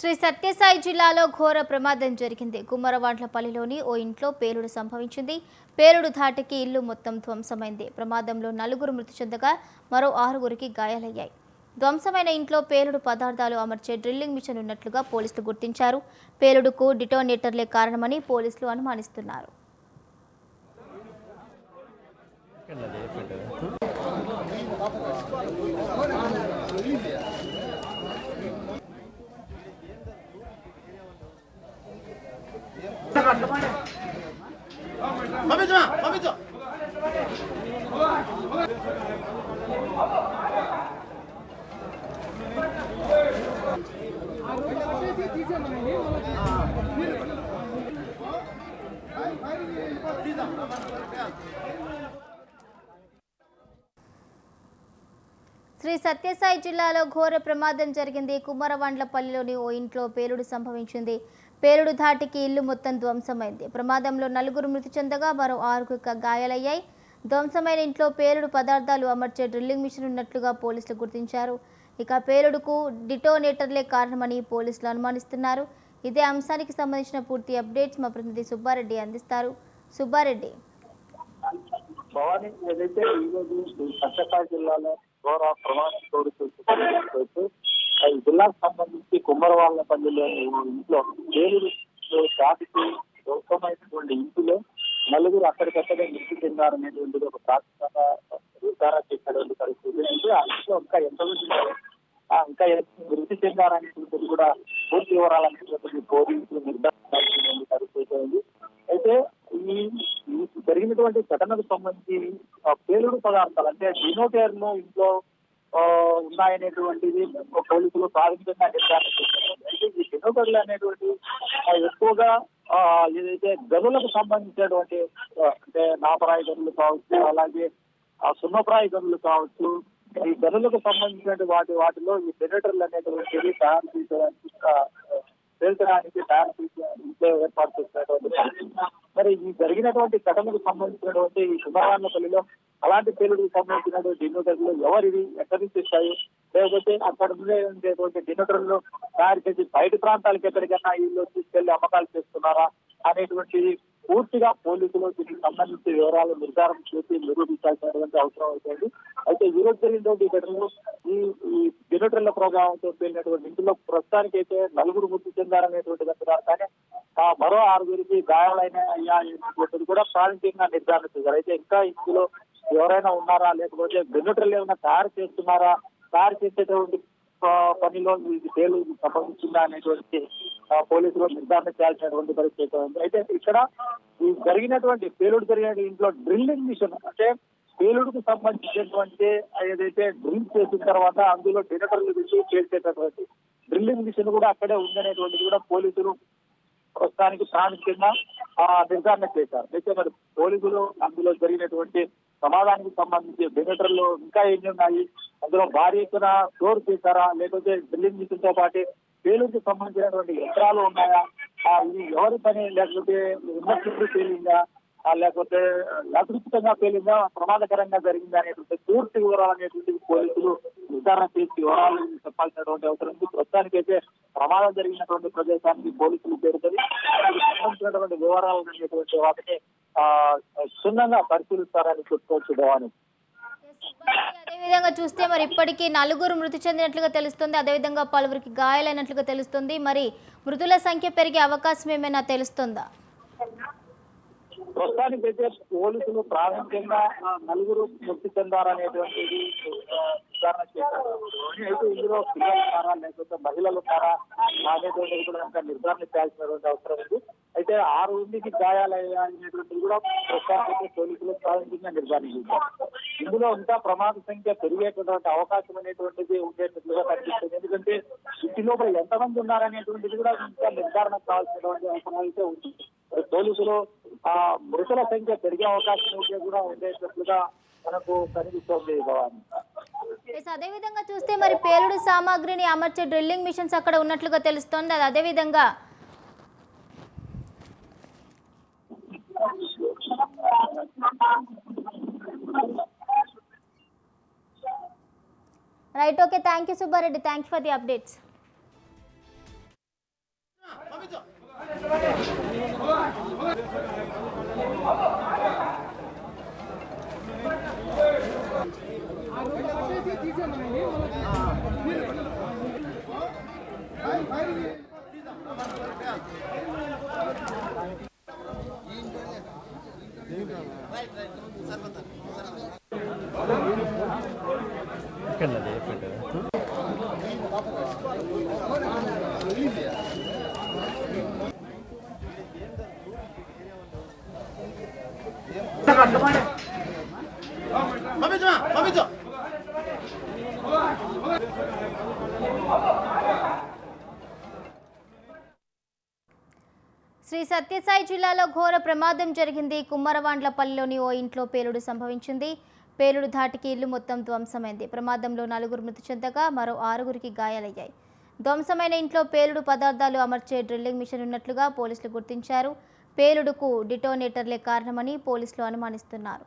శ్రీ సత్యసాయి జిల్లాలో ఘోర ప్రమాదం జరిగింది. కుమ్మరవాండ్లపల్లిలోని ఓ ఇంట్లో పేలుడు సంభవించింది. పేలుడు ధాటికి ఇల్లు మొత్తం ధ్వంసమైంది. ప్రమాదంలో 4 మృతి చెందగా మరో 6 గాయాలయ్యాయి. ధ్వంసమైన ఇంట్లో పేలుడు పదార్థాలు అమర్చే డ్రిల్లింగ్ మిషన్ ఉన్నట్లుగా పోలీసులు గుర్తించారు. పేలుడుకు డిటోనేటర్లే కారణమని పోలీసులు అనుమానిస్తున్నారు. శ్రీ సత్యసాయి జిల్లాలో ఘోర ప్రమాదం జరిగింది. కుమ్మరవాండ్లపల్లిలోని ఓ ఇంట్లో పేలుడు సంభవించింది. పేలుడు ధాటికి ఇల్లు మొత్తం ధ్వంసమైంది. ప్రమాదంలో 4 మృతి చెందగా మరో 6 గాయాలయ్యాయి. ధ్వంసమైన ఇంట్లో పేలుడు పదార్థాలు అమర్చే డ్రిల్లింగ్ మిషన్ ఉన్నట్లుగా పోలీసులు గుర్తించారు. ఇక పేలుడుకు డిటోనేటర్లే కారణమని పోలీసులు అనుమానిస్తున్నారు. ఇదే అంశానికి సంబంధించిన పూర్తి అప్డేట్స్ మా ప్రతినిధి సుబ్బారెడ్డి అందిస్తారు. సుబ్బారెడ్డి, భవానీ, ఏదైతే ఈరోజు సత్యసాయి జిల్లాలో ఘోర ప్రమాదం చోటు చేసుకుంటూ ఈ జిల్లాకు సంబంధించి కుమ్మరవాళ్లపల్లిలోని ఇంట్లో పేలుడు దాటికి ధ్వంసమైనటువంటి ఇంటిలో 4 అక్కడికక్కడే మృతి చెందారనేటువంటిది ఒక ప్రాథమికంగా నిర్ధారణ చేసినటువంటి పరిస్థితి. ఆ ఇంట్లో ఇంకా ఎంత మృతి చెందారనేటువంటిది కూడా పూర్తి వివరాలనేటువంటిది పోలీసులు నిర్ధారించినటువంటి పరిస్థితి ఉంది. అయితే ఈ జరిగినటువంటి ఘటనకు సంబంధించి పేలుడు పదార్థాలు అంటే డినోటేర్లు ఇంట్లో ఉన్నాయనేటువంటిది పోలీసులు ప్రాథమికంగా నిర్ధారణ చేశారు. అయితే ఈ డినోటర్లు అనేటువంటి ఎక్కువగా ఏదైతే గనులకు సంబంధించినటువంటి అంటే నాపరాయి గనులు కావచ్చు, అలాగే సున్నప్రాయి గనులు కావచ్చు, ఈ గనులకు సంబంధించినటువంటి వాటిలో ఈ డినోటర్లు అనేటువంటివి తయారు చేసేదానికి పేల్చడానికి తయారు చేసే ఇంట్లో ఏర్పాటు చేసినటువంటి మరి ఈ జరిగినటువంటి ఘటనకు సంబంధించినటువంటి ఈ కుమ్మరవాండ్లపల్లిలో అలాంటి పేలుడుకు సంబంధించినటువంటి డినోటర్లు ఎవరివి, ఎక్కడి నుంచి వస్తాయి, లేకపోతే అక్కడ ఉండేటువంటి డినోటర్లు తయారు చేసి బయట ప్రాంతాలకు ఎక్కడికైనా వీళ్ళు తీసుకెళ్లి అమ్మకాలు చేస్తున్నారా అనేటువంటిది పూర్తిగా పోలీసులు దీనికి సంబంధించి వివరాలు నిర్ధారణ చేసి నిరూపించాల్సినటువంటి అవసరం అవుతుంది. అయితే ఈ రోజు జరిగినటువంటి ఘటనలు ఈ డినోటర్ల ప్రభావంతో పేలినటువంటి ఇంటిలో ప్రస్తుతానికి అయితే 4 మృతి చెందారనేటువంటిది అంటున్నారు. కానీ మరో 6 గాయాలైన అయ్యాయనేటువంటిది కూడా ప్రాథమికంగా నిర్ధారణ చేశారు. అయితే ఇంకా ఇందులో ఎవరైనా ఉన్నారా, లేకపోతే డినోటర్లు ఏమైనా తయారు చేస్తున్నారా, తయారు చేసేటువంటి పనిలో ఇది పేలుడు సంబంధించిందా అనేటువంటి పోలీసులు నిర్ధారణ చేయాల్సినటువంటి పరిస్థితి ఉంది. అయితే ఇక్కడ ఈ జరిగినటువంటి పేలుడు జరిగిన ఇంట్లో డ్రిల్లింగ్ మిషన్ అంటే పేలుడుకు సంబంధించినటువంటి ఏదైతే డ్రిల్ చేసిన తర్వాత అందులో డినోటర్లు తీసి పేల్చేటటువంటి డ్రిల్లింగ్ మిషన్ కూడా అక్కడే ఉందనేటువంటిది కూడా పోలీసులు ప్రస్తుతానికి ప్రాముఖ్యంగా నిర్ధారణ చేశారు. అయితే మరి పోలీసులు అందులో జరిగినటువంటి ప్రమాదానికి సంబంధించి డినోటర్లు ఇంకా ఎన్ని ఉన్నాయి, అందులో భారీ ఎత్తున స్టోర్ చేశారా, లేకపోతే డ్రిల్లింగ్ మిషన్ తో పాటు పేలుడుకి సంబంధించినటువంటి యంత్రాలు ఉన్నాయా, ఇది ఎవరి పని, లేకపోతే ఉన్నట్లు పేలిందా, లేకపోతే యాదృచ్ఛికంగా పేలిందా, ప్రమాదకరంగా జరిగిందా అనేటువంటి పూర్తి వివరాలు అనేటువంటి పోలీసులు నిర్ధారణ చేసి వివరాలు చెప్పాల్సినటువంటి అవసరం ఉంది. ప్రస్తుతానికైతే ప్రమాదం జరిగినటువంటి ప్రదేశానికి పోలీసులు చేరుకొని సంబంధించినటువంటి వివరాలు అనేటువంటి వాటిని క్షుణ్ణంగా పరిశీలిస్తారని చెప్పుకోవచ్చు. భవాని, అదేవిధంగా చూస్తే మరి ఇప్పటికీ 4 మృతి చెందినట్లుగా తెలుస్తుంది. అదేవిధంగా పలువురికి గాయాలైనట్లుగా తెలుస్తుంది. మరి మృతుల సంఖ్య పెరిగే అవకాశం ఏమైనా తెలుస్తుందా? ప్రస్తుతానికైతే పోలీసులు ప్రాథమికంగా 4 మృతి చెందారనేటువంటిది నిర్ధారణ చేశారు. అయితే ఇందులో పిల్లలు ఉన్నారా, లేకపోతే మహిళలు ఉన్నారా అనేటువంటిది కూడా ఇంకా నిర్ధారణ చేయాల్సినటువంటి అవసరం ఉంది. అయితే 6 గాయాలయ్యాయనేటువంటిది కూడా ప్రస్తుతానికి పోలీసులు ప్రాథమికంగా నిర్ధారణ చేశారు. ఇందులో ఇంకా ప్రమాద సంఖ్య పెరిగేటటువంటి అవకాశం అనేటువంటిది ఉండేటట్లుగా కనిపిస్తుంది. ఎందుకంటే ఇంటి లోపల ఎంతమంది ఉన్నారనేటువంటిది కూడా ఇంకా నిర్ధారణ కావాల్సినటువంటి అవసరం అయితే ఉంది. పోలీసులు మృతుల సంఖ్య పెరిగే అవకాశం కూడా ఉండేటట్లుగా మనకు కనిపిస్తోంది. భవాని, అదేవిధంగా చూస్తే మరి పేలుడు సామాగ్రిని అమర్చే డ్రిల్లింగ్ మిషన్స్ అక్కడ ఉన్నట్లుగా తెలుస్తోంది. అది అదేవిధంగా right, okay, thank you Subbareddy, thank you for the updates. Sri Satyasai జిల్లాలో ఘోర ప్రమాదం జరిగింది. కుమ్మరవాండ్లపల్లిలోని ఓ ఇంట్లో పేలుడు సంభవించింది. పేలుడు ధాటికి ఇల్లు మొత్తం ధ్వంసమైంది. ప్రమాదంలో 4 మృతి చెందగా మరో 6 గాయాలయ్యాయి. ధ్వంసమైన ఇంట్లో పేలుడు పదార్థాలు అమర్చే డ్రిల్లింగ్ మిషన్ ఉన్నట్లుగా పోలీసులు గుర్తించారు. పేలుడుకు డిటోనేటర్లే కారణమని పోలీసులు అనుమానిస్తున్నారు.